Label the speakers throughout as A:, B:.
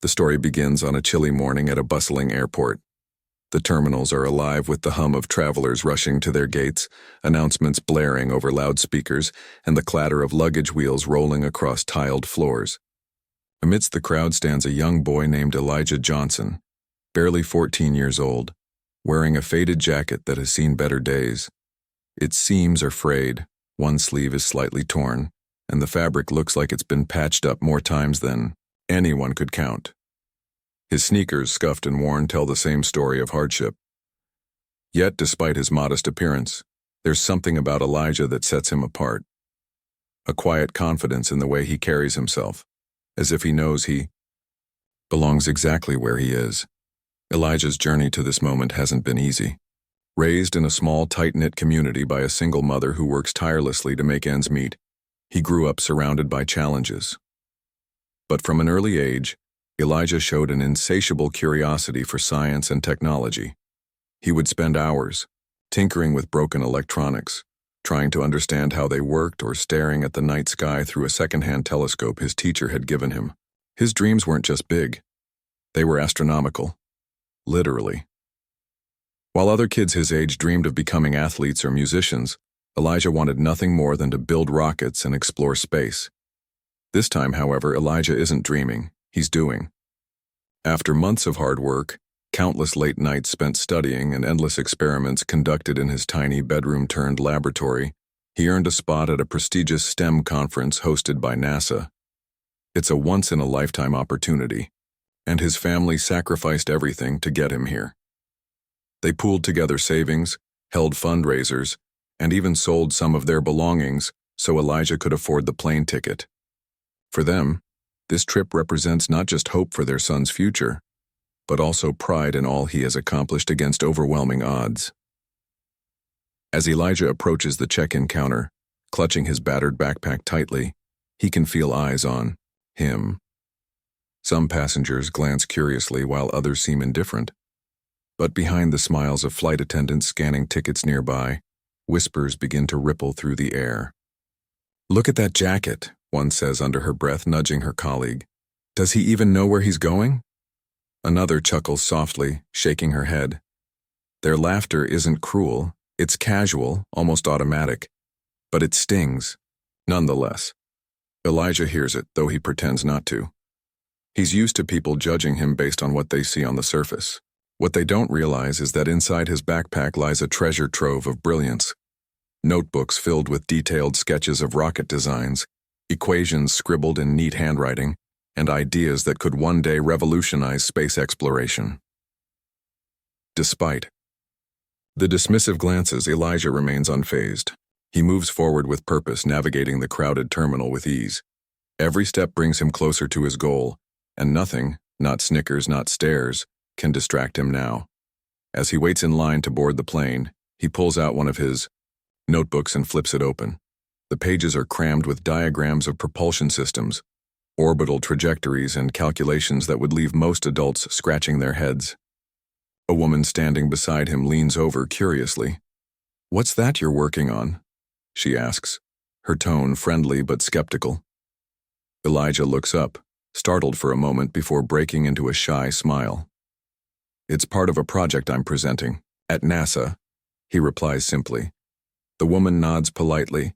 A: The story begins on a chilly morning at a bustling airport. The terminals are alive with the hum of travelers rushing to their gates, announcements blaring over loudspeakers, and the clatter of luggage wheels rolling across tiled floors. Amidst the crowd stands a young boy named Elijah Johnson, barely 14 years old, wearing a faded jacket that has seen better days. Its seams are frayed, one sleeve is slightly torn, and the fabric looks like it's been patched up more times than anyone could count. His sneakers, scuffed and worn, tell the same story of hardship. Yet, despite his modest appearance, there's something about Elijah that sets him apart. A quiet confidence in the way he carries himself, as if he knows he belongs exactly where he is. Elijah's journey to this moment hasn't been easy. Raised in a small, tight-knit community by a single mother who works tirelessly to make ends meet, he grew up surrounded by challenges. But from an early age, Elijah showed an insatiable curiosity for science and technology. He would spend hours tinkering with broken electronics, trying to understand how they worked, or staring at the night sky through a second-hand telescope his teacher had given him. His dreams weren't just big. They were astronomical. Literally. While other kids his age dreamed of becoming athletes or musicians, Elijah wanted nothing more than to build rockets and explore space. This time, however, Elijah isn't dreaming, he's doing. After months of hard work, countless late nights spent studying, and endless experiments conducted in his tiny bedroom-turned-laboratory, he earned a spot at a prestigious STEM conference hosted by NASA. It's a once-in-a-lifetime opportunity, and his family sacrificed everything to get him here. They pooled together savings, held fundraisers, and even sold some of their belongings so Elijah could afford the plane ticket. For them, this trip represents not just hope for their son's future, but also pride in all he has accomplished against overwhelming odds. As Elijah approaches the check-in counter, clutching his battered backpack tightly, he can feel eyes on him. Some passengers glance curiously while others seem indifferent. But behind the smiles of flight attendants scanning tickets nearby, whispers begin to ripple through the air. "Look at that jacket," one says under her breath, nudging her colleague. "Does he even know where he's going?" Another chuckles softly, shaking her head. Their laughter isn't cruel, it's casual, almost automatic. But it stings, nonetheless. Elijah hears it, though he pretends not to. He's used to people judging him based on what they see on the surface. What they don't realize is that inside his backpack lies a treasure trove of brilliance. Notebooks filled with detailed sketches of rocket designs, equations scribbled in neat handwriting, and ideas that could one day revolutionize space exploration. Despite the dismissive glances, Elijah remains unfazed. He moves forward with purpose, navigating the crowded terminal with ease. Every step brings him closer to his goal, and nothing, not Snickers, not stairs, can distract him now. As he waits in line to board the plane, he pulls out one of his notebooks and flips it open. The pages are crammed with diagrams of propulsion systems, orbital trajectories, and calculations that would leave most adults scratching their heads. A woman standing beside him leans over curiously. "What's that you're working on?" she asks, her tone friendly but skeptical. Elijah looks up, startled for a moment before breaking into a shy smile. "It's part of a project I'm presenting, at NASA," he replies simply. The woman nods politely,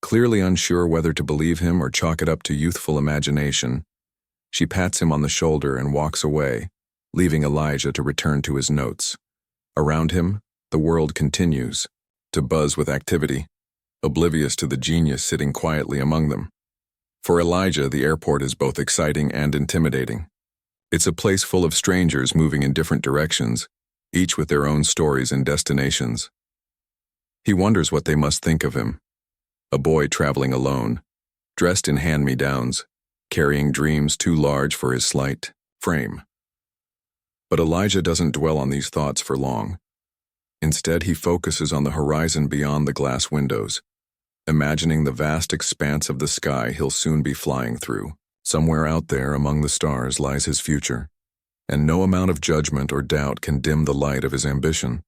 A: clearly unsure whether to believe him or chalk it up to youthful imagination. She pats him on the shoulder and walks away, leaving Elijah to return to his notes. Around him, the world continues to buzz with activity, oblivious to the genius sitting quietly among them. For Elijah, the airport is both exciting and intimidating. It's a place full of strangers moving in different directions, each with their own stories and destinations. He wonders what they must think of him. A boy traveling alone, dressed in hand-me-downs, carrying dreams too large for his slight frame. But Elijah doesn't dwell on these thoughts for long. Instead, he focuses on the horizon beyond the glass windows, imagining the vast expanse of the sky he'll soon be flying through. Somewhere out there among the stars lies his future, and no amount of judgment or doubt can dim the light of his ambition.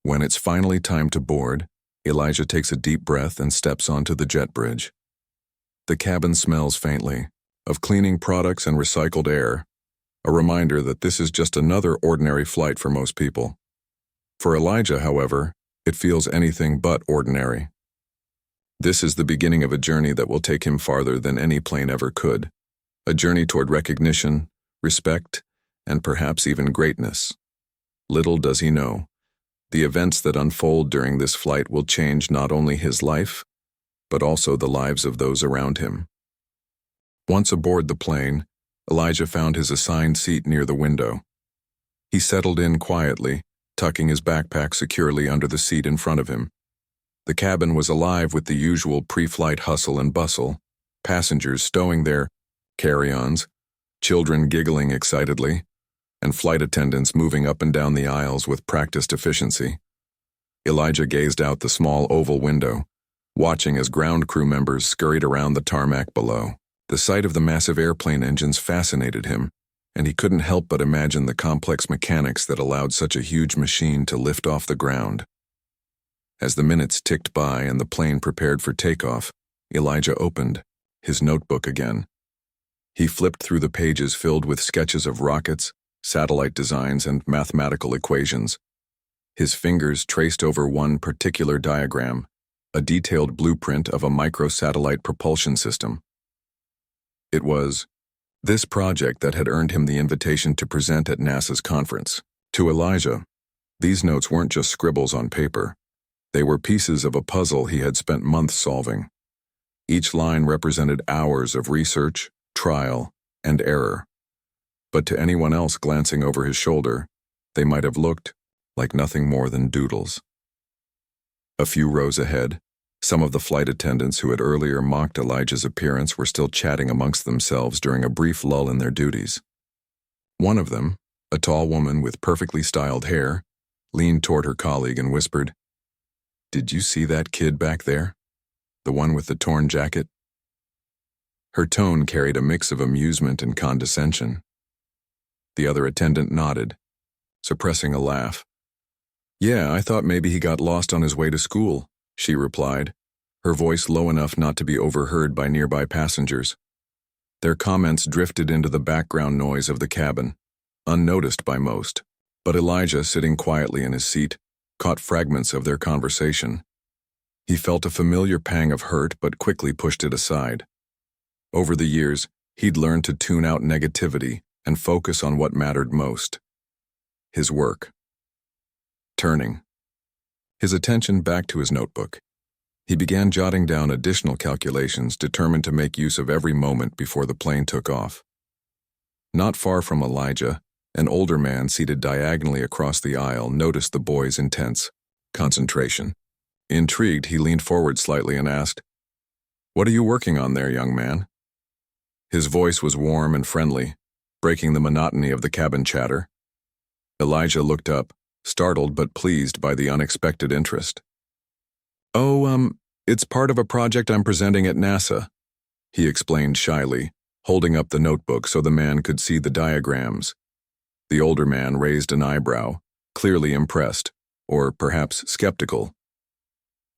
A: When it's finally time to board, Elijah takes a deep breath and steps onto the jet bridge. The cabin smells faintly, of cleaning products and recycled air, a reminder that this is just another ordinary flight for most people. For Elijah, however, it feels anything but ordinary. This is the beginning of a journey that will take him farther than any plane ever could, a journey toward recognition, respect, and perhaps even greatness. Little does he know, the events that unfold during this flight will change not only his life, but also the lives of those around him. Once aboard the plane, Elijah found his assigned seat near the window. He settled in quietly, tucking his backpack securely under the seat in front of him. The cabin was alive with the usual pre-flight hustle and bustle, passengers stowing their carry-ons, children giggling excitedly, and flight attendants moving up and down the aisles with practiced efficiency. Elijah gazed out the small oval window, watching as ground crew members scurried around the tarmac below. The sight of the massive airplane engines fascinated him, and he couldn't help but imagine the complex mechanics that allowed such a huge machine to lift off the ground. As the minutes ticked by and the plane prepared for takeoff, Elijah opened his notebook again. He flipped through the pages filled with sketches of rockets, satellite designs, and mathematical equations. His fingers traced over one particular diagram, a detailed blueprint of a microsatellite propulsion system. It was this project that had earned him the invitation to present at NASA's conference. To Elijah, these notes weren't just scribbles on paper. They were pieces of a puzzle he had spent months solving. Each line represented hours of research, trial, and error. But to anyone else glancing over his shoulder, they might have looked like nothing more than doodles. A few rows ahead, some of the flight attendants who had earlier mocked Elijah's appearance were still chatting amongst themselves during a brief lull in their duties. One of them, a tall woman with perfectly styled hair, leaned toward her colleague and whispered, "Did you see that kid back there? The one with the torn jacket?" Her tone carried a mix of amusement and condescension. The other attendant nodded, suppressing a laugh. "Yeah, I thought maybe he got lost on his way to school," she replied, her voice low enough not to be overheard by nearby passengers. Their comments drifted into the background noise of the cabin, unnoticed by most, but Elijah, sitting quietly in his seat, caught fragments of their conversation. He felt a familiar pang of hurt but quickly pushed it aside. Over the years, he'd learned to tune out negativity and focus on what mattered most: his work. Turning his attention back to his notebook, he began jotting down additional calculations, determined to make use of every moment before the plane took off. Not far from Elijah, an older man seated diagonally across the aisle noticed the boy's intense concentration. Intrigued, he leaned forward slightly and asked, "What are you working on there, young man?" His voice was warm and friendly, breaking the monotony of the cabin chatter. Elijah looked up, startled but pleased by the unexpected interest. "Oh, it's part of a project I'm presenting at NASA," he explained shyly, holding up the notebook so the man could see the diagrams. The older man raised an eyebrow, clearly impressed, or perhaps skeptical.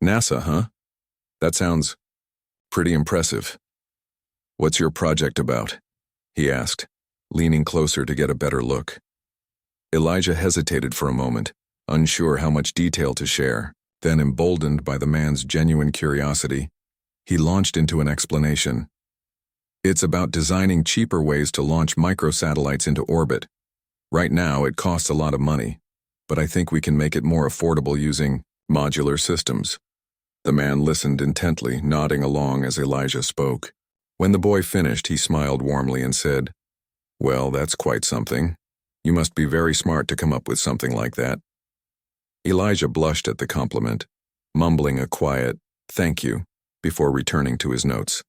A: "NASA, huh? That sounds pretty impressive. What's your project about?" he asked, leaning closer to get a better look. Elijah hesitated for a moment, unsure how much detail to share. Then, emboldened by the man's genuine curiosity, he launched into an explanation. "It's about designing cheaper ways to launch microsatellites into orbit. Right now, it costs a lot of money, but I think we can make it more affordable using modular systems." The man listened intently, nodding along as Elijah spoke. When the boy finished, he smiled warmly and said, "Well, that's quite something. You must be very smart to come up with something like that." Elijah blushed at the compliment, mumbling a quiet, "Thank you," before returning to his notes.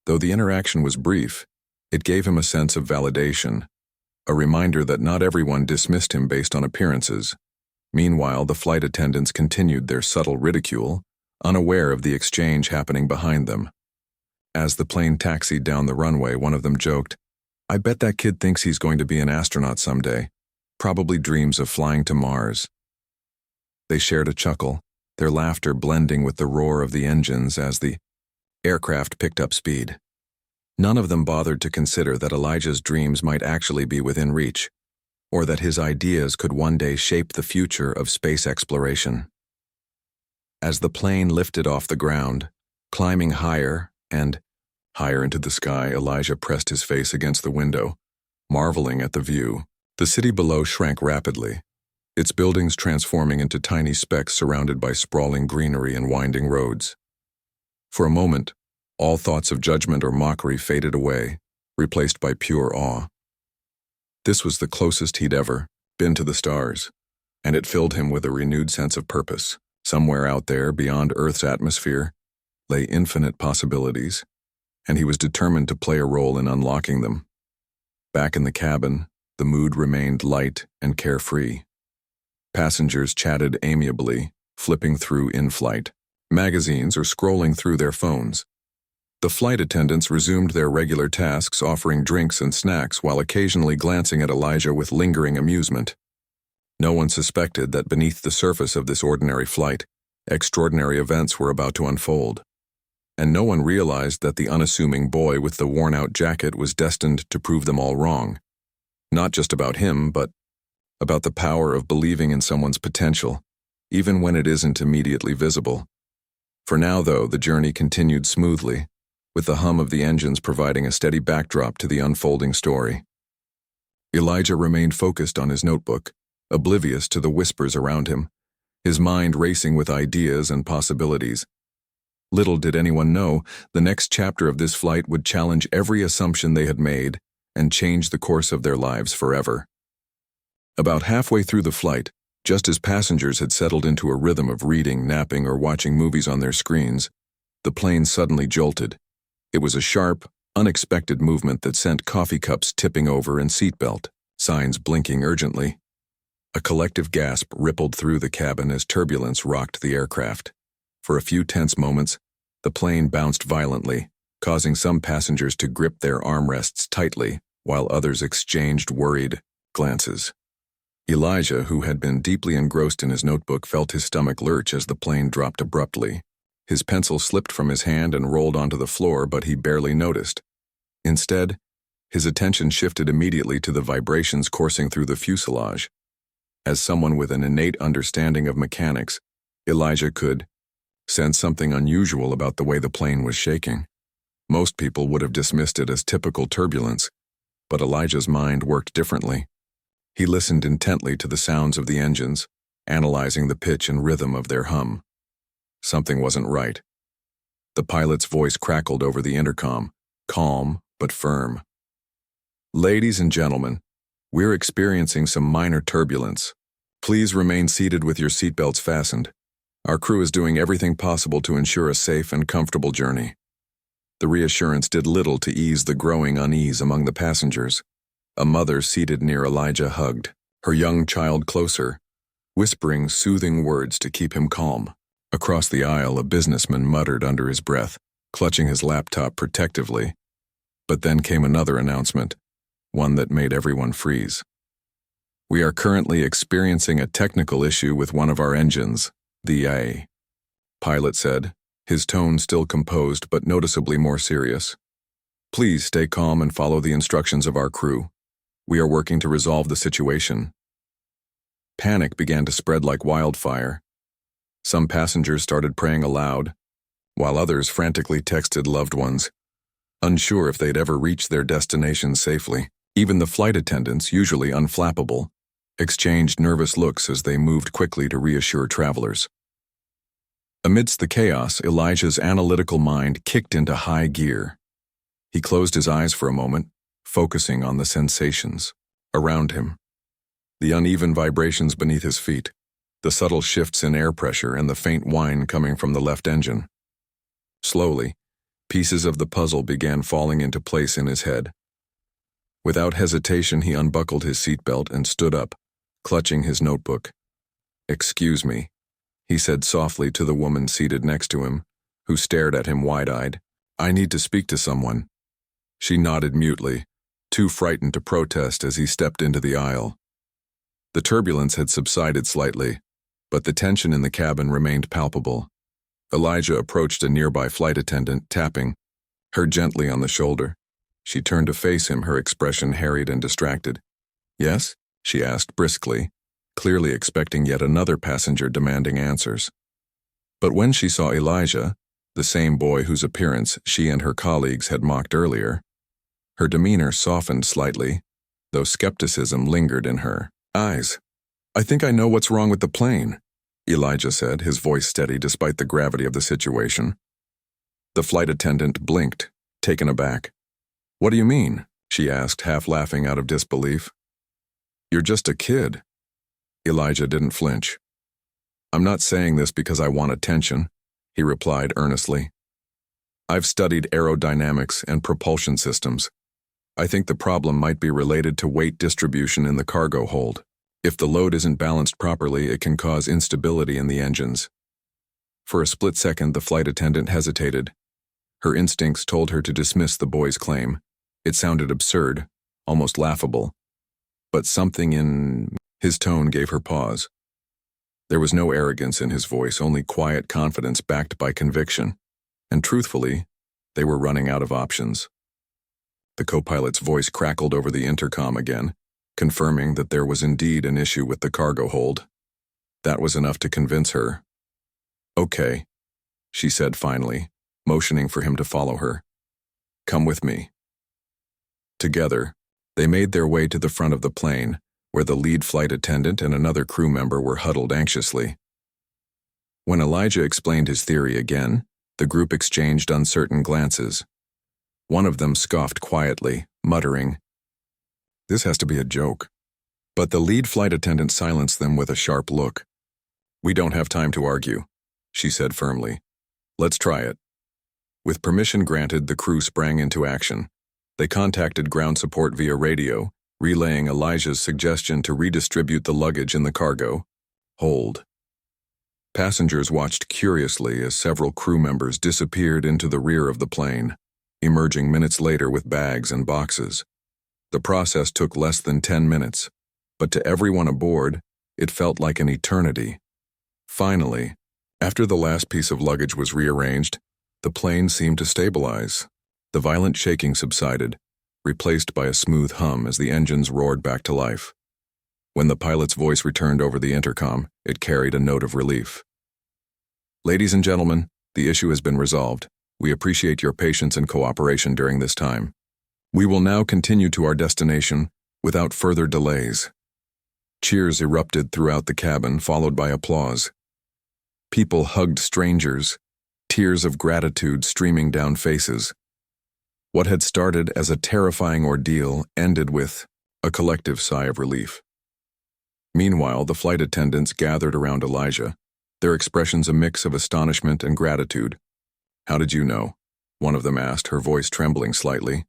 A: Though the interaction was brief, it gave him a sense of validation, a reminder that not everyone dismissed him based on appearances. Meanwhile, the flight attendants continued their subtle ridicule, unaware of the exchange happening behind them. As the plane taxied down the runway, one of them joked, "I bet that kid thinks he's going to be an astronaut someday. Probably dreams of flying to Mars." They shared a chuckle, their laughter blending with the roar of the engines as the aircraft picked up speed. None of them bothered to consider that Elijah's dreams might actually be within reach, or that his ideas could one day shape the future of space exploration. As the plane lifted off the ground, climbing higher and higher into the sky, Elijah pressed his face against the window, marveling at the view. The city below shrank rapidly, its buildings transforming into tiny specks surrounded by sprawling greenery and winding roads. For a moment, all thoughts of judgment or mockery faded away, replaced by pure awe. This was the closest he'd ever been to the stars, and it filled him with a renewed sense of purpose. Somewhere out there, beyond Earth's atmosphere, lay infinite possibilities, and he was determined to play a role in unlocking them. Back in the cabin, the mood remained light and carefree. Passengers chatted amiably, flipping through in-flight magazines or scrolling through their phones. The flight attendants resumed their regular tasks, offering drinks and snacks while occasionally glancing at Elijah with lingering amusement. No one suspected that beneath the surface of this ordinary flight, extraordinary events were about to unfold. And no one realized that the unassuming boy with the worn-out jacket was destined to prove them all wrong. Not just about him, but about the power of believing in someone's potential, even when it isn't immediately visible. For now, though, the journey continued smoothly, with the hum of the engines providing a steady backdrop to the unfolding story. Elijah remained focused on his notebook, oblivious to the whispers around him, his mind racing with ideas and possibilities. Little did anyone know, the next chapter of this flight would challenge every assumption they had made and change the course of their lives forever. About halfway through the flight, just as passengers had settled into a rhythm of reading, napping, or watching movies on their screens, the plane suddenly jolted. It was a sharp, unexpected movement that sent coffee cups tipping over and seatbelt signs blinking urgently. A collective gasp rippled through the cabin as turbulence rocked the aircraft. For a few tense moments, the plane bounced violently, causing some passengers to grip their armrests tightly, while others exchanged worried glances. Elijah, who had been deeply engrossed in his notebook, felt his stomach lurch as the plane dropped abruptly. His pencil slipped from his hand and rolled onto the floor, but he barely noticed. Instead, his attention shifted immediately to the vibrations coursing through the fuselage. As someone with an innate understanding of mechanics, Elijah could sense something unusual about the way the plane was shaking. Most people would have dismissed it as typical turbulence, but Elijah's mind worked differently. He listened intently to the sounds of the engines, analyzing the pitch and rhythm of their hum. Something wasn't right. The pilot's voice crackled over the intercom, calm but firm. "Ladies and gentlemen, we're experiencing some minor turbulence. Please remain seated with your seatbelts fastened. Our crew is doing everything possible to ensure a safe and comfortable journey." The reassurance did little to ease the growing unease among the passengers. A mother seated near Elijah hugged her young child closer, whispering soothing words to keep him calm. Across the aisle, a businessman muttered under his breath, clutching his laptop protectively. But then came another announcement, one that made everyone freeze. "We are currently experiencing a technical issue with one of our engines," the pilot said, his tone still composed but noticeably more serious. "Please stay calm and follow the instructions of our crew. We are working to resolve the situation." Panic began to spread like wildfire. Some passengers started praying aloud, while others frantically texted loved ones, unsure if they'd ever reach their destination safely. Even the flight attendants, usually unflappable, exchanged nervous looks as they moved quickly to reassure travelers. Amidst the chaos, Elijah's analytical mind kicked into high gear. He closed his eyes for a moment, focusing on the sensations around him. The uneven vibrations beneath his feet, the subtle shifts in air pressure, and the faint whine coming from the left engine. Slowly, pieces of the puzzle began falling into place in his head. Without hesitation, he unbuckled his seatbelt and stood up, clutching his notebook. "Excuse me," he said softly to the woman seated next to him, who stared at him wide-eyed. "I need to speak to someone." She nodded mutely, too frightened to protest as he stepped into the aisle. The turbulence had subsided slightly, but the tension in the cabin remained palpable. Elijah approached a nearby flight attendant, tapping her gently on the shoulder. She turned to face him, her expression harried and distracted. "Yes?" she asked briskly, clearly expecting yet another passenger demanding answers. But when she saw Elijah, the same boy whose appearance she and her colleagues had mocked earlier, her demeanor softened slightly, though skepticism lingered in her eyes. "I think I know what's wrong with the plane," Elijah said, his voice steady despite the gravity of the situation. The flight attendant blinked, taken aback. "What do you mean?" she asked, half laughing out of disbelief. "You're just a kid." Elijah didn't flinch. "I'm not saying this because I want attention," he replied earnestly. "I've studied aerodynamics and propulsion systems. I think the problem might be related to weight distribution in the cargo hold. If the load isn't balanced properly, it can cause instability in the engines." For a split second, the flight attendant hesitated. Her instincts told her to dismiss the boy's claim. It sounded absurd, almost laughable. But something in his tone gave her pause. There was no arrogance in his voice, only quiet confidence backed by conviction. And truthfully, they were running out of options. The co-pilot's voice crackled over the intercom again, confirming that there was indeed an issue with the cargo hold. That was enough to convince her. "Okay," she said finally, motioning for him to follow her. "Come with me." Together, they made their way to the front of the plane, where the lead flight attendant and another crew member were huddled anxiously. When Elijah explained his theory again, the group exchanged uncertain glances. One of them scoffed quietly, muttering, "This has to be a joke." But the lead flight attendant silenced them with a sharp look. "We don't have time to argue," she said firmly. "Let's try it." With permission granted, the crew sprang into action. They contacted ground support via radio, relaying Elijah's suggestion to redistribute the luggage in the cargo hold. Passengers watched curiously as several crew members disappeared into the rear of the plane, emerging minutes later with bags and boxes. The process took less than 10 minutes, but to everyone aboard, it felt like an eternity. Finally, after the last piece of luggage was rearranged, the plane seemed to stabilize. The violent shaking subsided, replaced by a smooth hum as the engines roared back to life. When the pilot's voice returned over the intercom, it carried a note of relief. "Ladies and gentlemen, the issue has been resolved. We appreciate your patience and cooperation during this time. We will now continue to our destination without further delays." Cheers erupted throughout the cabin, followed by applause. People hugged strangers, tears of gratitude streaming down faces. What had started as a terrifying ordeal ended with a collective sigh of relief. Meanwhile, the flight attendants gathered around Elijah, their expressions a mix of astonishment and gratitude. "How did you know?" one of them asked, her voice trembling slightly.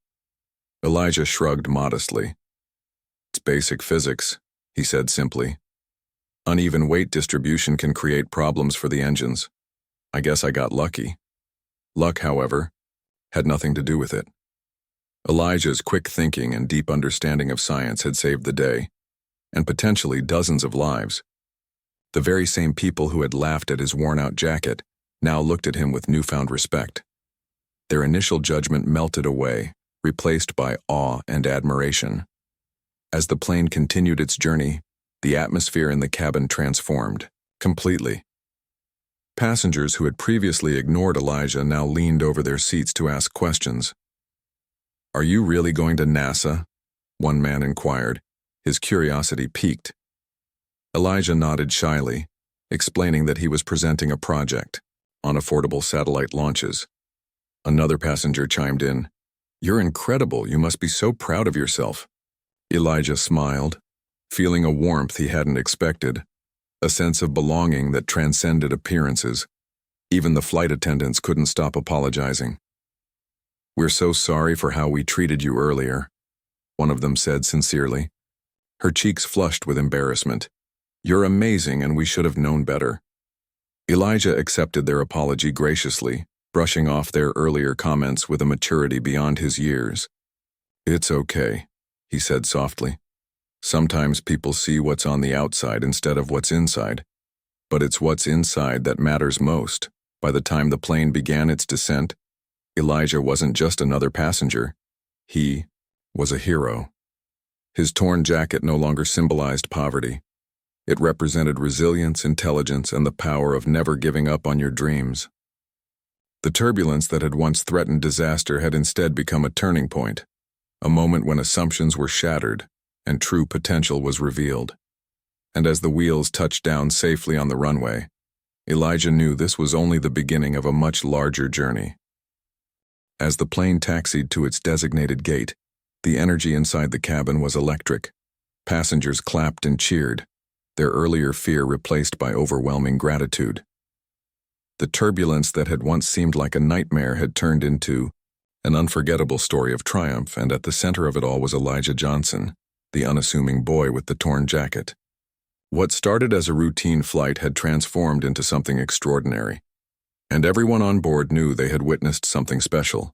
A: Elijah shrugged modestly. "It's basic physics," he said simply. "Uneven weight distribution can create problems for the engines. I guess I got lucky." Luck, however, had nothing to do with it. Elijah's quick thinking and deep understanding of science had saved the day, and potentially dozens of lives. The very same people who had laughed at his worn-out jacket now looked at him with newfound respect. Their initial judgment melted away, replaced by awe and admiration. As the plane continued its journey, the atmosphere in the cabin transformed completely. Passengers who had previously ignored Elijah now leaned over their seats to ask questions. "Are you really going to NASA?" one man inquired, his curiosity piqued. Elijah nodded shyly, explaining that he was presenting a project on affordable satellite launches. Another passenger chimed in, "You're incredible, you must be so proud of yourself." Elijah smiled, feeling a warmth he hadn't expected, a sense of belonging that transcended appearances. Even the flight attendants couldn't stop apologizing. "We're so sorry for how we treated you earlier," one of them said sincerely. Her cheeks flushed with embarrassment. "You're amazing and we should have known better." Elijah accepted their apology graciously, brushing off their earlier comments with a maturity beyond his years. "It's okay," he said softly. "Sometimes people see what's on the outside instead of what's inside. But it's what's inside that matters most." By the time the plane began its descent, Elijah wasn't just another passenger. He was a hero. His torn jacket no longer symbolized poverty. It represented resilience, intelligence, and the power of never giving up on your dreams. The turbulence that had once threatened disaster had instead become a turning point, a moment when assumptions were shattered and true potential was revealed. And as the wheels touched down safely on the runway, Elijah knew this was only the beginning of a much larger journey. As the plane taxied to its designated gate, the energy inside the cabin was electric. Passengers clapped and cheered, their earlier fear replaced by overwhelming gratitude. The turbulence that had once seemed like a nightmare had turned into an unforgettable story of triumph, and at the center of it all was Elijah Johnson, the unassuming boy with the torn jacket. What started as a routine flight had transformed into something extraordinary, and everyone on board knew they had witnessed something special.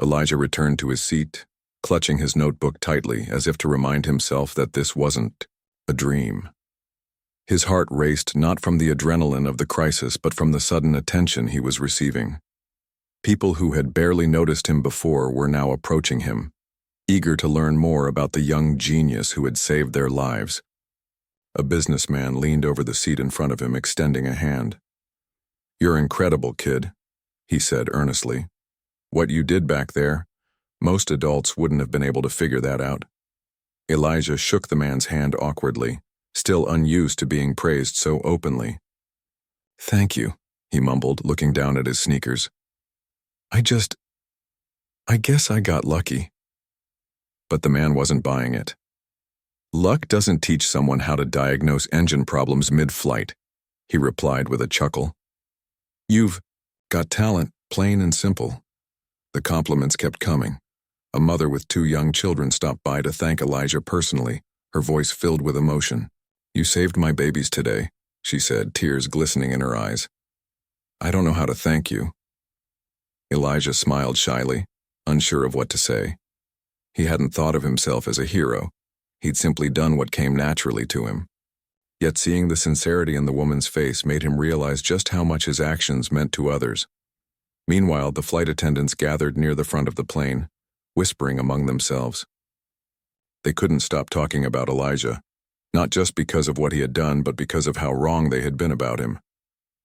A: Elijah returned to his seat, clutching his notebook tightly as if to remind himself that this wasn't a dream. His heart raced not from the adrenaline of the crisis but from the sudden attention he was receiving. People who had barely noticed him before were now approaching him, eager to learn more about the young genius who had saved their lives. A businessman leaned over the seat in front of him, extending a hand. "You're incredible, kid," he said earnestly. "What you did back there, most adults wouldn't have been able to figure that out." Elijah shook the man's hand awkwardly, still unused to being praised so openly. "Thank you," he mumbled, looking down at his sneakers. I guess I got lucky." But the man wasn't buying it. "Luck doesn't teach someone how to diagnose engine problems mid-flight," he replied with a chuckle. "You've got talent, plain and simple." The compliments kept coming. A mother with 2 young children stopped by to thank Elijah personally, her voice filled with emotion. "You saved my babies today," she said, tears glistening in her eyes. "I don't know how to thank you." Elijah smiled shyly, unsure of what to say. He hadn't thought of himself as a hero. He'd simply done what came naturally to him. Yet seeing the sincerity in the woman's face made him realize just how much his actions meant to others. Meanwhile, the flight attendants gathered near the front of the plane, whispering among themselves. They couldn't stop talking about Elijah, not just because of what he had done, but because of how wrong they had been about him.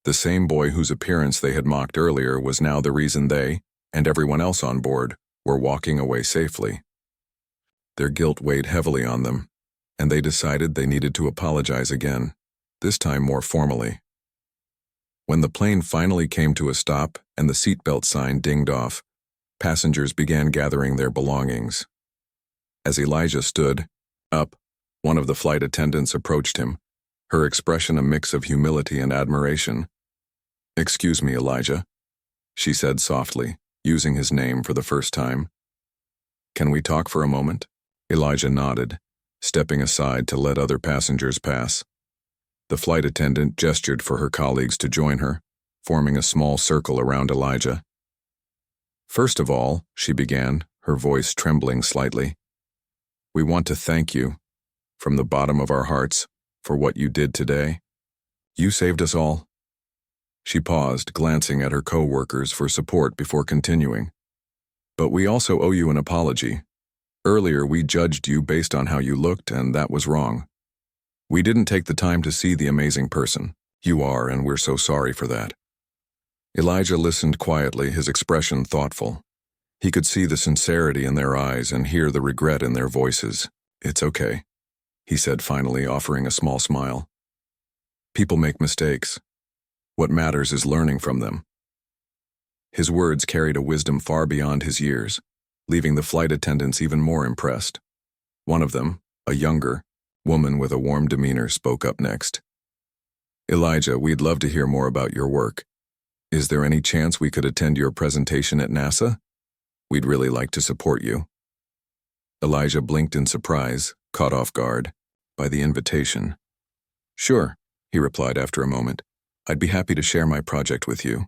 A: The same boy whose appearance they had mocked earlier was now the reason they, and everyone else on board, were walking away safely. Their guilt weighed heavily on them, and they decided they needed to apologize again, this time more formally. When the plane finally came to a stop and the seatbelt sign dinged off, passengers began gathering their belongings. As Elijah stood up, one of the flight attendants approached him, her expression a mix of humility and admiration. "Excuse me, Elijah," she said softly, using his name for the first time. "Can we talk for a moment?" Elijah nodded, stepping aside to let other passengers pass. The flight attendant gestured for her colleagues to join her, forming a small circle around Elijah. "First of all," she began, her voice trembling slightly, "we want to thank you, from the bottom of our hearts, for what you did today. You saved us all." She paused, glancing at her co-workers for support before continuing. "But we also owe you an apology. Earlier we judged you based on how you looked, and that was wrong. We didn't take the time to see the amazing person you are, and we're so sorry for that." Elijah listened quietly, his expression thoughtful. He could see the sincerity in their eyes and hear the regret in their voices. "It's okay," he said finally, offering a small smile. "People make mistakes. What matters is learning from them." His words carried a wisdom far beyond his years, leaving the flight attendants even more impressed. One of them, a younger woman with a warm demeanor, spoke up next. "Elijah, we'd love to hear more about your work. Is there any chance we could attend your presentation at NASA? We'd really like to support you." Elijah blinked in surprise, caught off guard by the invitation. "Sure," he replied after a moment. "I'd be happy to share my project with you.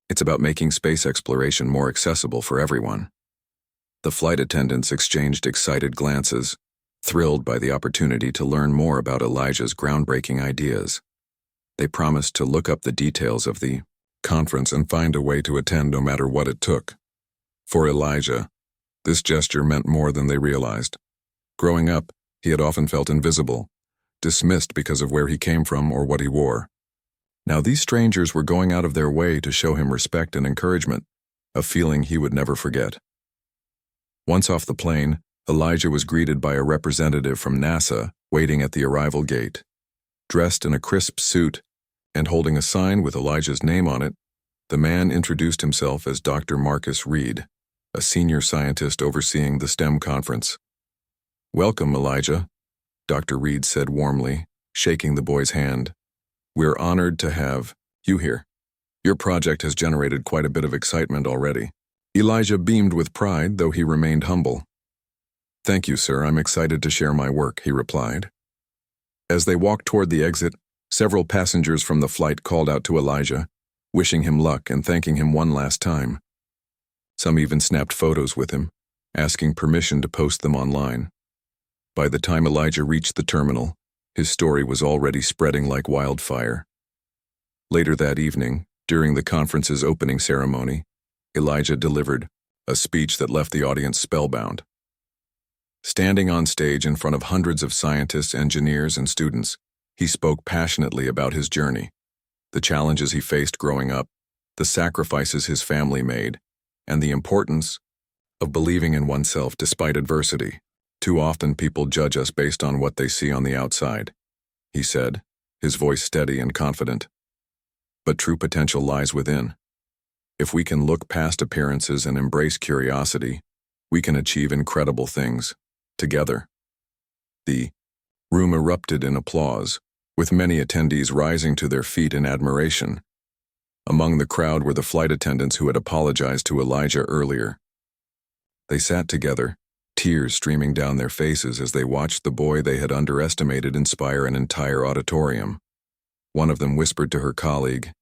A: It's about making space exploration more accessible for everyone." The flight attendants exchanged excited glances, thrilled by the opportunity to learn more about Elijah's groundbreaking ideas. They promised to look up the details of the conference and find a way to attend no matter what it took. For Elijah, This gesture meant more than they realized. Growing up, he had often felt invisible, dismissed because of where he came from or what he wore. Now these strangers were going out of their way to show him respect and encouragement, a feeling he would never forget. Once off the plane, Elijah was greeted by a representative from NASA waiting at the arrival gate. Dressed in a crisp suit and holding a sign with Elijah's name on it, the man introduced himself as Dr. Marcus Reed, a senior scientist overseeing the STEM conference. "Welcome, Elijah," Dr. Reed said warmly, shaking the boy's hand. "We're honored to have you here. Your project has generated quite a bit of excitement already." Elijah beamed with pride, though he remained humble. "Thank you, sir. I'm excited to share my work," he replied. As they walked toward the exit, several passengers from the flight called out to Elijah, wishing him luck and thanking him one last time. Some even snapped photos with him, asking permission to post them online. By the time Elijah reached the terminal, his story was already spreading like wildfire. Later that evening, during the conference's opening ceremony, Elijah delivered a speech that left the audience spellbound. Standing on stage in front of hundreds of scientists, engineers, and students, he spoke passionately about his journey, the challenges he faced growing up, the sacrifices his family made, and the importance of believing in oneself despite adversity. "Too often people judge us based on what they see on the outside," he said, his voice steady and confident. "But true potential lies within. If we can look past appearances and embrace curiosity, we can achieve incredible things, together." The room erupted in applause, with many attendees rising to their feet in admiration. Among the crowd were the flight attendants who had apologized to Elijah earlier. They sat together, tears streaming down their faces as they watched the boy they had underestimated inspire an entire auditorium. One of them whispered to her colleague,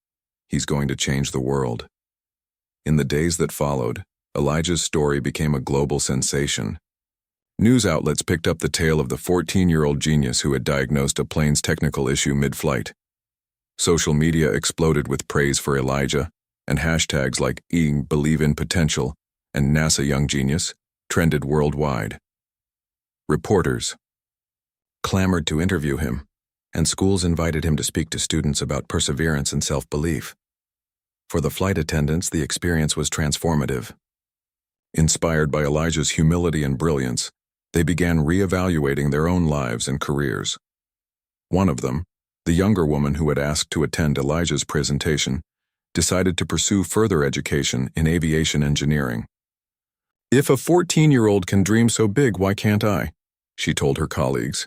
A: "He's going to change the world." In the days that followed, Elijah's story became a global sensation. News outlets picked up the tale of the 14-year-old genius who had diagnosed a plane's technical issue mid-flight. Social media exploded with praise for Elijah, and hashtags like #Believe in Potential and NASA Young Genius trended worldwide. Reporters clamored to interview him, and schools invited him to speak to students about perseverance and self-belief. For the flight attendants, the experience was transformative. Inspired by Elijah's humility and brilliance, they began re-evaluating their own lives and careers. One of them, the younger woman who had asked to attend Elijah's presentation, decided to pursue further education in aviation engineering. "If a 14-year-old can dream so big, why can't I?" she told her colleagues.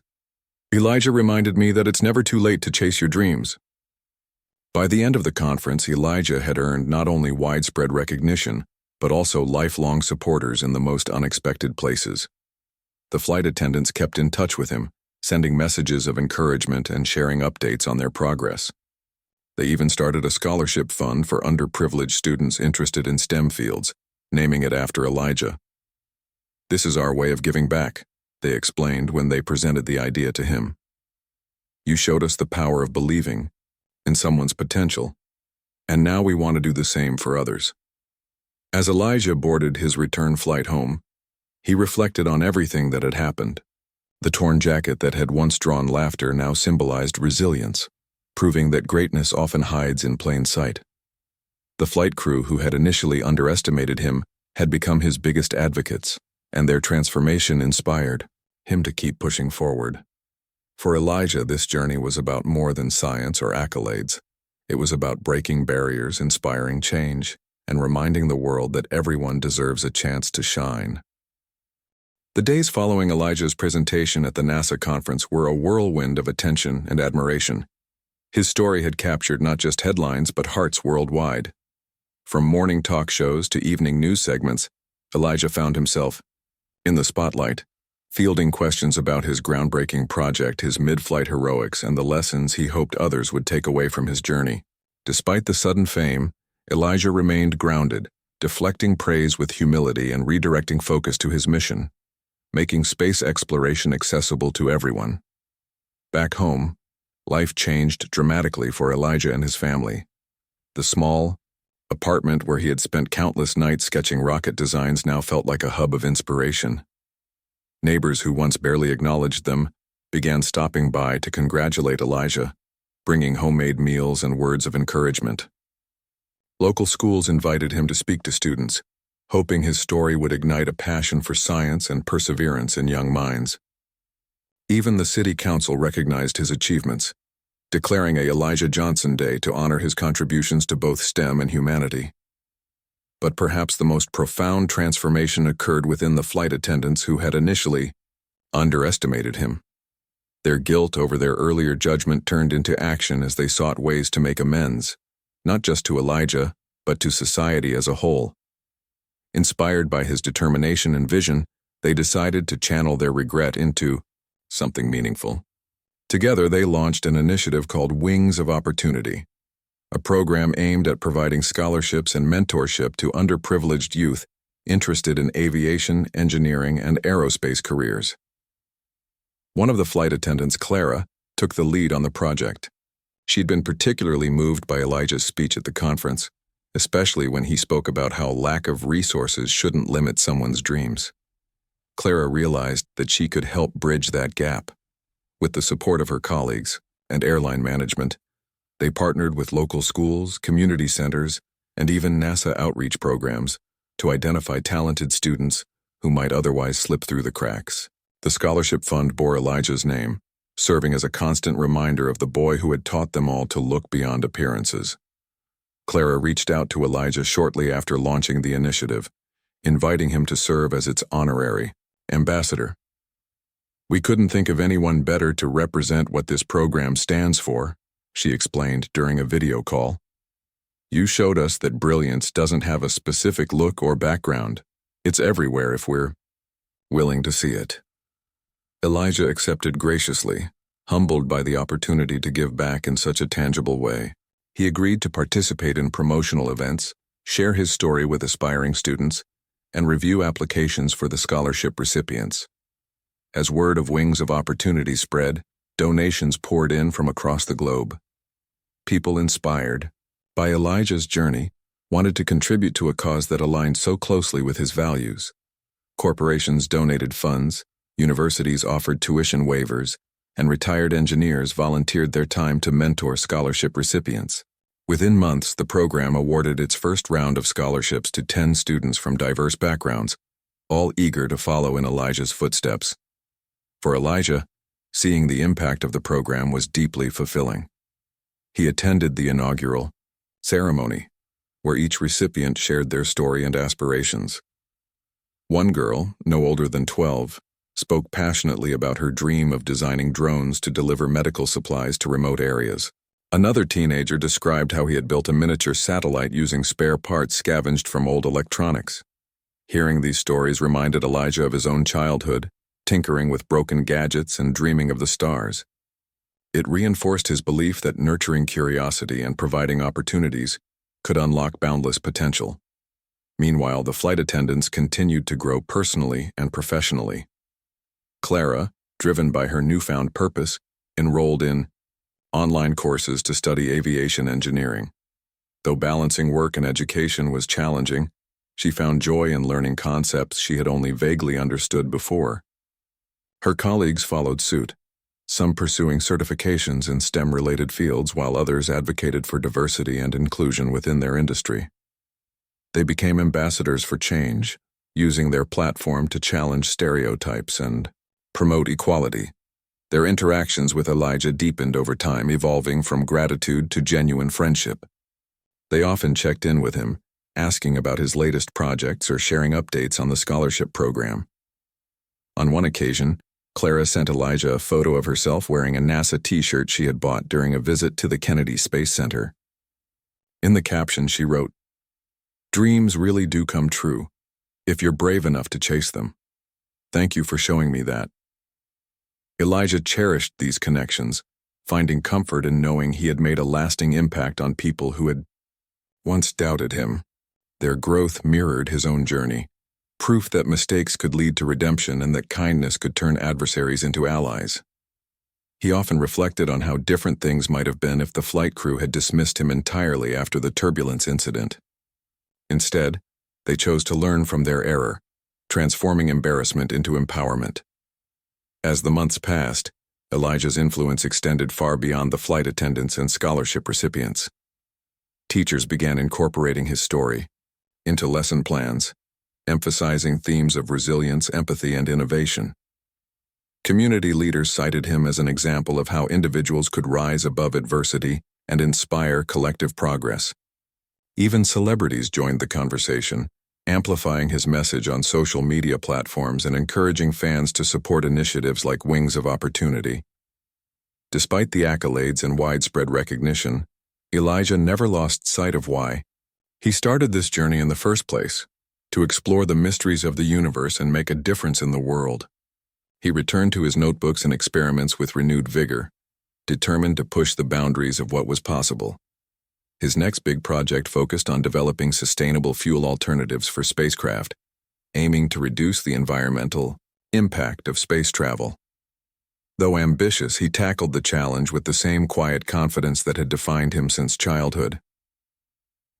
A: "Elijah reminded me that it's never too late to chase your dreams." By the end of the conference, Elijah had earned not only widespread recognition, but also lifelong supporters in the most unexpected places. The flight attendants kept in touch with him, sending messages of encouragement and sharing updates on their progress. They even started a scholarship fund for underprivileged students interested in STEM fields, naming it after Elijah. "This is our way of giving back," they explained when they presented the idea to him. "You showed us the power of believing in someone's potential, and now we want to do the same for others." As Elijah boarded his return flight home, he reflected on everything that had happened. The torn jacket that had once drawn laughter now symbolized resilience, proving that greatness often hides in plain sight. The flight crew who had initially underestimated him had become his biggest advocates, and their transformation inspired him to keep pushing forward. For Elijah, this journey was about more than science or accolades. It was about breaking barriers, inspiring change, and reminding the world that everyone deserves a chance to shine. The days following Elijah's presentation at the NASA conference were a whirlwind of attention and admiration. His story had captured not just headlines but hearts worldwide. From morning talk shows to evening news segments, Elijah found himself in the spotlight, fielding questions about his groundbreaking project, his mid-flight heroics, and the lessons he hoped others would take away from his journey. Despite the sudden fame, Elijah remained grounded, deflecting praise with humility and redirecting focus to his mission, making space exploration accessible to everyone. Back home, life changed dramatically for Elijah and his family. The small, apartment where he had spent countless nights sketching rocket designs now felt like a hub of inspiration. Neighbors who once barely acknowledged them began stopping by to congratulate Elijah, bringing homemade meals and words of encouragement. Local schools invited him to speak to students, hoping his story would ignite a passion for science and perseverance in young minds. Even the city council recognized his achievements, declaring a Elijah Johnson Day to honor his contributions to both STEM and humanity. But perhaps the most profound transformation occurred within the flight attendants who had initially underestimated him. Their guilt over their earlier judgment turned into action as they sought ways to make amends, not just to Elijah, but to society as a whole. Inspired by his determination and vision, they decided to channel their regret into something meaningful. Together, they launched an initiative called Wings of Opportunity, a program aimed at providing scholarships and mentorship to underprivileged youth interested in aviation, engineering, and aerospace careers. One of the flight attendants, Clara, took the lead on the project. She'd been particularly moved by Elijah's speech at the conference, especially when he spoke about how lack of resources shouldn't limit someone's dreams. Clara realized that she could help bridge that gap. With the support of her colleagues and airline management, they partnered with local schools, community centers, and even NASA outreach programs to identify talented students who might otherwise slip through the cracks. The scholarship fund bore Elijah's name, serving as a constant reminder of the boy who had taught them all to look beyond appearances. Clara reached out to Elijah shortly after launching the initiative, inviting him to serve as its honorary ambassador. "We couldn't think of anyone better to represent what this program stands for," she explained during a video call. "You showed us that brilliance doesn't have a specific look or background. It's everywhere if we're willing to see it." Elijah accepted graciously, humbled by the opportunity to give back in such a tangible way. He agreed to participate in promotional events, share his story with aspiring students, and review applications for the scholarship recipients. As word of Wings of Opportunity spread, donations poured in from across the globe. People inspired by Elijah's journey wanted to contribute to a cause that aligned so closely with his values. Corporations donated funds, universities offered tuition waivers, and retired engineers volunteered their time to mentor scholarship recipients. Within months, the program awarded its first round of scholarships to 10 students from diverse backgrounds, all eager to follow in Elijah's footsteps. For Elijah, seeing the impact of the program was deeply fulfilling. He attended the inaugural ceremony, where each recipient shared their story and aspirations. One girl, no older than 12, spoke passionately about her dream of designing drones to deliver medical supplies to remote areas. Another teenager described how he had built a miniature satellite using spare parts scavenged from old electronics. Hearing these stories reminded Elijah of his own childhood, tinkering with broken gadgets and dreaming of the stars. It reinforced his belief that nurturing curiosity and providing opportunities could unlock boundless potential. Meanwhile, the flight attendants continued to grow personally and professionally. Clara, driven by her newfound purpose, enrolled in online courses to study aviation engineering. Though balancing work and education was challenging, she found joy in learning concepts she had only vaguely understood before. Her colleagues followed suit, some pursuing certifications in STEM-related fields while others advocated for diversity and inclusion within their industry. They became ambassadors for change, using their platform to challenge stereotypes and promote equality. Their interactions with Elijah deepened over time, evolving from gratitude to genuine friendship. They often checked in with him, asking about his latest projects or sharing updates on the scholarship program. On one occasion, Clara sent Elijah a photo of herself wearing a NASA t-shirt she had bought during a visit to the Kennedy Space Center. In the caption, she wrote, "Dreams really do come true, if you're brave enough to chase them. Thank you for showing me that." Elijah cherished these connections, finding comfort in knowing he had made a lasting impact on people who had once doubted him. Their growth mirrored his own journey, proof that mistakes could lead to redemption and that kindness could turn adversaries into allies. He often reflected on how different things might have been if the flight crew had dismissed him entirely after the turbulence incident. Instead, they chose to learn from their error, transforming embarrassment into empowerment. As the months passed, Elijah's influence extended far beyond the flight attendants and scholarship recipients. Teachers began incorporating his story into lesson plans, emphasizing themes of resilience, empathy, and innovation. Community leaders cited him as an example of how individuals could rise above adversity and inspire collective progress. Even celebrities joined the conversation, amplifying his message on social media platforms and encouraging fans to support initiatives like Wings of Opportunity. Despite the accolades and widespread recognition, Elijah never lost sight of why he started this journey in the first place: to explore the mysteries of the universe and make a difference in the world. He returned to his notebooks and experiments with renewed vigor, determined to push the boundaries of what was possible. His next big project focused on developing sustainable fuel alternatives for spacecraft, aiming to reduce the environmental impact of space travel. Though ambitious, he tackled the challenge with the same quiet confidence that had defined him since childhood.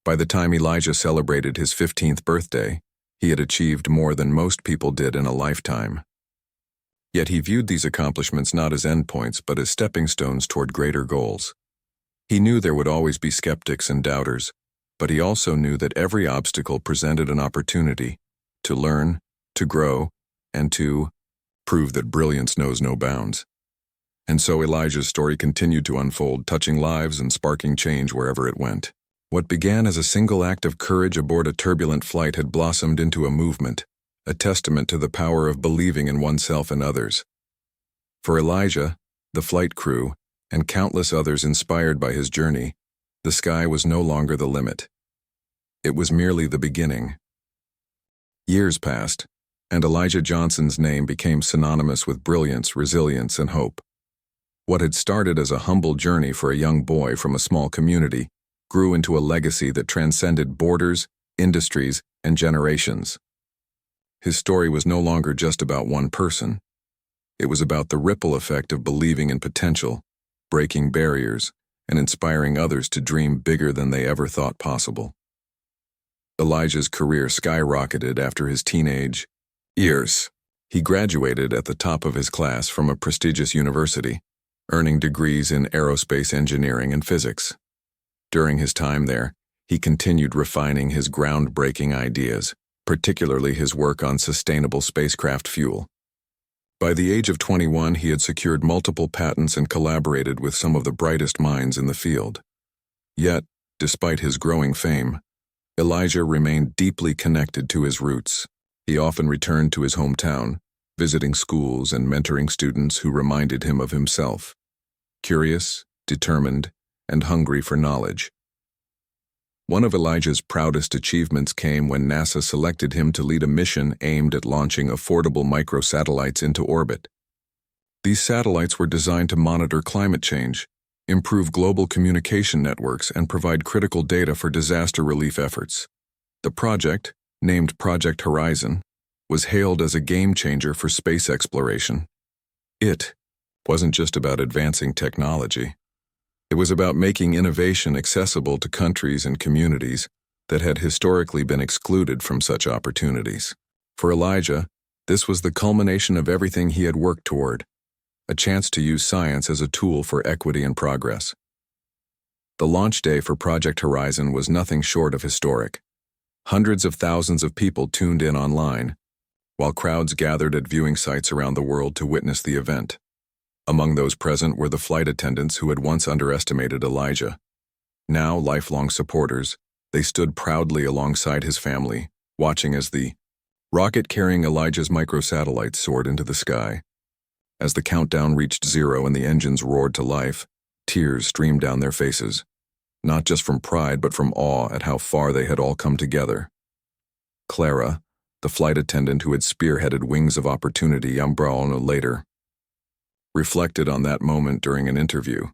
A: By the time Elijah celebrated his 15th birthday, he had achieved more than most people did in a lifetime. Yet he viewed these accomplishments not as endpoints but as stepping stones toward greater goals. He knew there would always be skeptics and doubters, but he also knew that every obstacle presented an opportunity to learn, to grow, and to prove that brilliance knows no bounds. And so Elijah's story continued to unfold, touching lives and sparking change wherever it went. What began as a single act of courage aboard a turbulent flight had blossomed into a movement, a testament to the power of believing in oneself and others. For Elijah, the flight crew, and countless others inspired by his journey, the sky was no longer the limit. It was merely the beginning. Years passed, and Elijah Johnson's name became synonymous with brilliance, resilience, and hope. What had started as a humble journey for a young boy from a small community grew into a legacy that transcended borders, industries, and generations. His story was no longer just about one person. It was about the ripple effect of believing in potential, breaking barriers, and inspiring others to dream bigger than they ever thought possible. Elijah's career skyrocketed after his teenage years. He graduated at the top of his class from a prestigious university, earning degrees in aerospace engineering and physics. During his time there, he continued refining his groundbreaking ideas, particularly his work on sustainable spacecraft fuel. By the age of 21, he had secured multiple patents and collaborated with some of the brightest minds in the field. Yet, despite his growing fame, Elijah remained deeply connected to his roots. He often returned to his hometown, visiting schools and mentoring students who reminded him of himself, curious, determined, and hungry for knowledge. One of Elijah's proudest achievements came when NASA selected him to lead a mission aimed at launching affordable microsatellites into orbit. These satellites were designed to monitor climate change, improve global communication networks, and provide critical data for disaster relief efforts. The project, named Project Horizon, was hailed as a game-changer for space exploration. It wasn't just about advancing technology. It was about making innovation accessible to countries and communities that had historically been excluded from such opportunities. For Elijah, this was the culmination of everything he had worked toward, a chance to use science as a tool for equity and progress. The launch day for Project Horizon was nothing short of historic. Hundreds of thousands of people tuned in online, while crowds gathered at viewing sites around the world to witness the event. Among those present were the flight attendants who had once underestimated Elijah. Now lifelong supporters, they stood proudly alongside his family, watching as the rocket carrying Elijah's microsatellites soared into the sky. As the countdown reached 0 and the engines roared to life, tears streamed down their faces, not just from pride but from awe at how far they had all come together. Clara, the flight attendant who had spearheaded Wings of Opportunity later, reflected on that moment during an interview.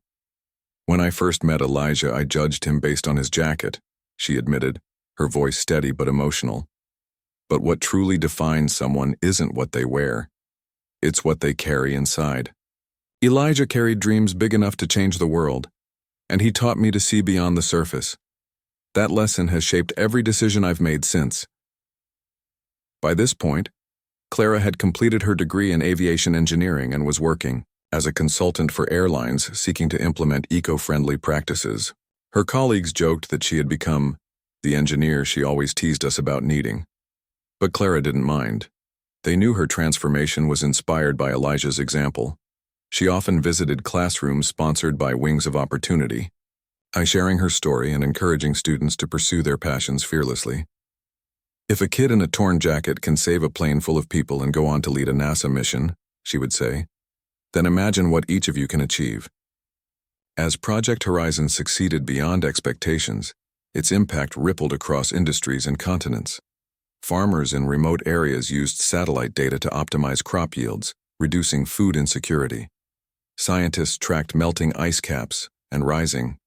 A: "When I first met Elijah, I judged him based on his jacket," she admitted, her voice steady but emotional. "But what truly defines someone isn't what they wear. It's what they carry inside." Elijah carried dreams big enough to change the world, and he taught me to see beyond the surface. That lesson has shaped every decision I've made since. By this point, Clara had completed her degree in aviation engineering and was working as a consultant for airlines seeking to implement eco-friendly practices. Her colleagues joked that she had become the engineer she always teased us about needing. But Clara didn't mind. They knew her transformation was inspired by Elijah's example. She often visited classrooms sponsored by Wings of Opportunity, sharing her story and encouraging students to pursue their passions fearlessly. If a kid in a torn jacket can save a plane full of people and go on to lead a NASA mission, she would say, then imagine what each of you can achieve. As Project Horizon succeeded beyond expectations, its impact rippled across industries and continents. Farmers in remote areas used satellite data to optimize crop yields, reducing food insecurity. Scientists tracked melting ice caps and rising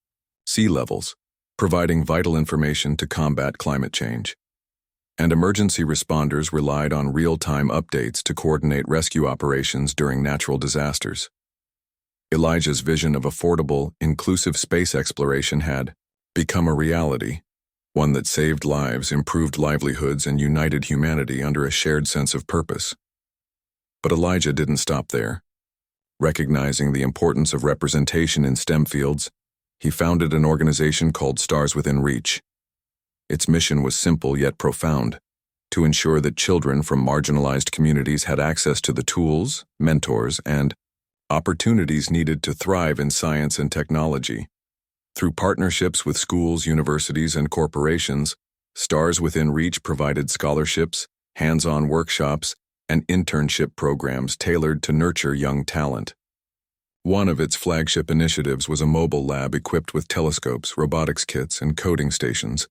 A: sea levels, providing vital information to combat climate change. And emergency responders relied on real-time updates to coordinate rescue operations during natural disasters. Elijah's vision of affordable, inclusive space exploration had become a reality, one that saved lives, improved livelihoods, and united humanity under a shared sense of purpose. But Elijah didn't stop there. Recognizing the importance of representation in STEM fields, he founded an organization called Stars Within Reach. Its mission was simple yet profound: to ensure that children from marginalized communities had access to the tools, mentors, and opportunities needed to thrive in science and technology. Through partnerships with schools, universities, and corporations, Stars Within Reach provided scholarships, hands-on workshops, and internship programs tailored to nurture young talent. One of its flagship initiatives was a mobile lab equipped with telescopes, robotics kits, and coding stations,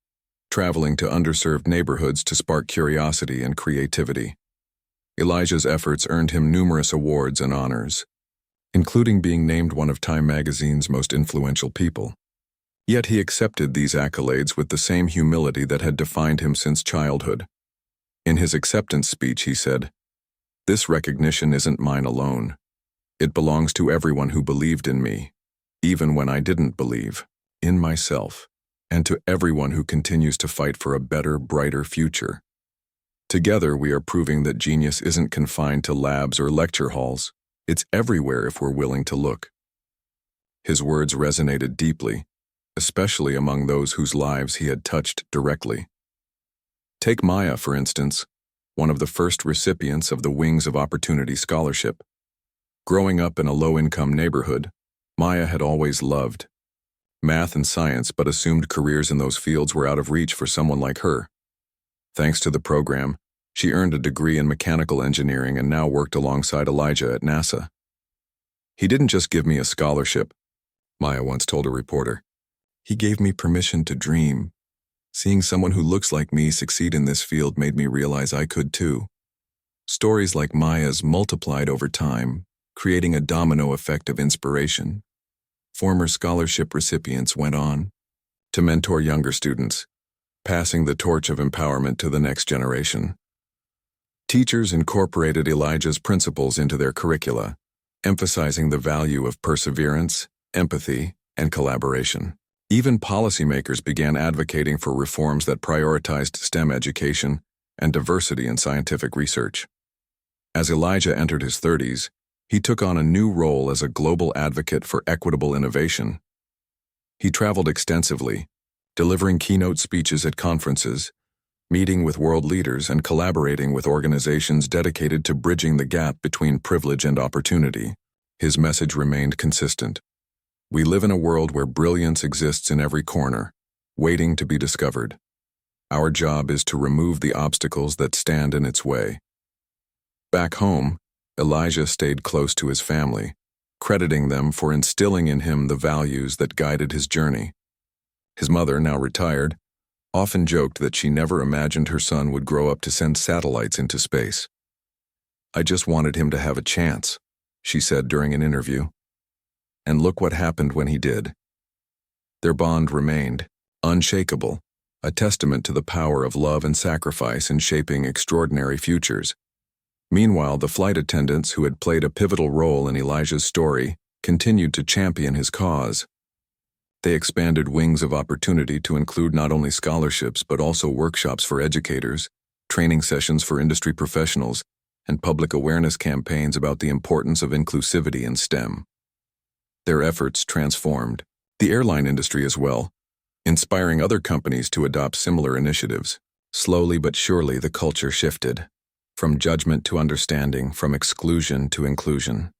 A: traveling to underserved neighborhoods to spark curiosity and creativity. Elijah's efforts earned him numerous awards and honors, including being named one of Time magazine's most influential people. Yet he accepted these accolades with the same humility that had defined him since childhood. In his acceptance speech, he said, "This recognition isn't mine alone. It belongs to everyone who believed in me, even when I didn't believe in myself, and to everyone who continues to fight for a better, brighter future. Together, we are proving that genius isn't confined to labs or lecture halls. It's everywhere if we're willing to look." His words resonated deeply, especially among those whose lives he had touched directly. Take Maya, for instance, one of the first recipients of the Wings of Opportunity scholarship. Growing up in a low-income neighborhood, Maya had always loved math and science, but assumed careers in those fields were out of reach for someone like her. Thanks to the program, she earned a degree in mechanical engineering and now worked alongside Elijah at NASA. "He didn't just give me a scholarship," Maya once told a reporter. "He gave me permission to dream. Seeing someone who looks like me succeed in this field made me realize I could too." Stories like Maya's multiplied over time, creating a domino effect of inspiration. Former scholarship recipients went on to mentor younger students, passing the torch of empowerment to the next generation. Teachers incorporated Elijah's principles into their curricula, emphasizing the value of perseverance, empathy, and collaboration. Even policymakers began advocating for reforms that prioritized STEM education and diversity in scientific research. As Elijah entered his 30s, he took on a new role as a global advocate for equitable innovation. He traveled extensively, delivering keynote speeches at conferences, meeting with world leaders, and collaborating with organizations dedicated to bridging the gap between privilege and opportunity. His message remained consistent. We live in a world where brilliance exists in every corner, waiting to be discovered. Our job is to remove the obstacles that stand in its way. Back home, Elijah stayed close to his family, crediting them for instilling in him the values that guided his journey. His mother, now retired, often joked that she never imagined her son would grow up to send satellites into space. "I just wanted him to have a chance," she said during an interview. And look what happened when he did. Their bond remained unshakable, a testament to the power of love and sacrifice in shaping extraordinary futures. Meanwhile, the flight attendants who had played a pivotal role in Elijah's story continued to champion his cause. They expanded wings of opportunity to include not only scholarships but also workshops for educators, training sessions for industry professionals, and public awareness campaigns about the importance of inclusivity in STEM. Their efforts transformed the airline industry as well, inspiring other companies to adopt similar initiatives. Slowly but surely, the culture shifted, from judgment to understanding, from exclusion to inclusion.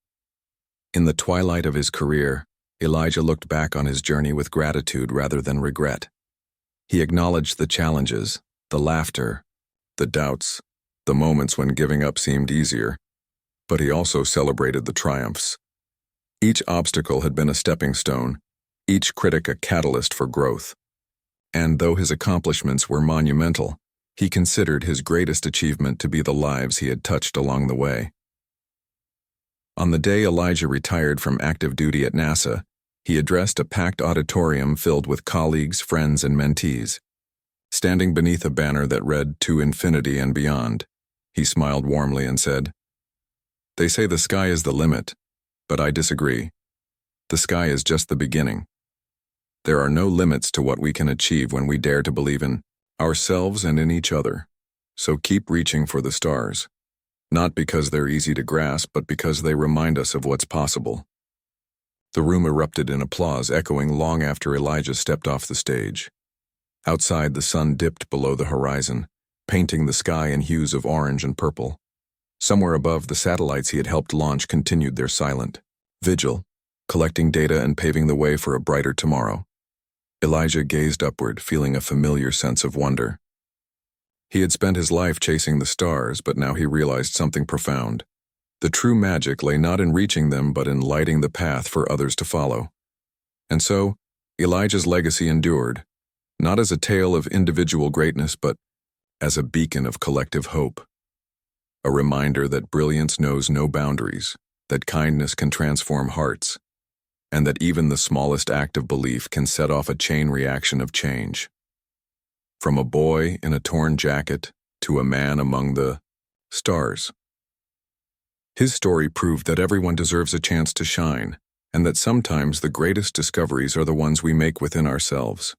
A: In the twilight of his career, Elijah looked back on his journey with gratitude rather than regret. He acknowledged the challenges, the laughter, the doubts, the moments when giving up seemed easier, but he also celebrated the triumphs. Each obstacle had been a stepping stone, each critic a catalyst for growth. And though his accomplishments were monumental, he considered his greatest achievement to be the lives he had touched along the way. On the day Elijah retired from active duty at NASA, he addressed a packed auditorium filled with colleagues, friends, and mentees. Standing beneath a banner that read, "To Infinity and Beyond," he smiled warmly and said, "They say the sky is the limit, but I disagree. The sky is just the beginning. There are no limits to what we can achieve when we dare to believe in ourselves and in each other. So keep reaching for the stars. Not because they're easy to grasp, but because they remind us of what's possible." The room erupted in applause, echoing long after Elijah stepped off the stage. Outside, the sun dipped below the horizon, painting the sky in hues of orange and purple. Somewhere above, the satellites he had helped launch continued their silent vigil, collecting data and paving the way for a brighter tomorrow. Elijah gazed upward, feeling a familiar sense of wonder. He had spent his life chasing the stars, but now he realized something profound. The true magic lay not in reaching them, but in lighting the path for others to follow. And so, Elijah's legacy endured, not as a tale of individual greatness, but as a beacon of collective hope. A reminder that brilliance knows no boundaries, that kindness can transform hearts, and that even the smallest act of belief can set off a chain reaction of change. From a boy in a torn jacket to a man among the stars. His story proved that everyone deserves a chance to shine, and that sometimes the greatest discoveries are the ones we make within ourselves.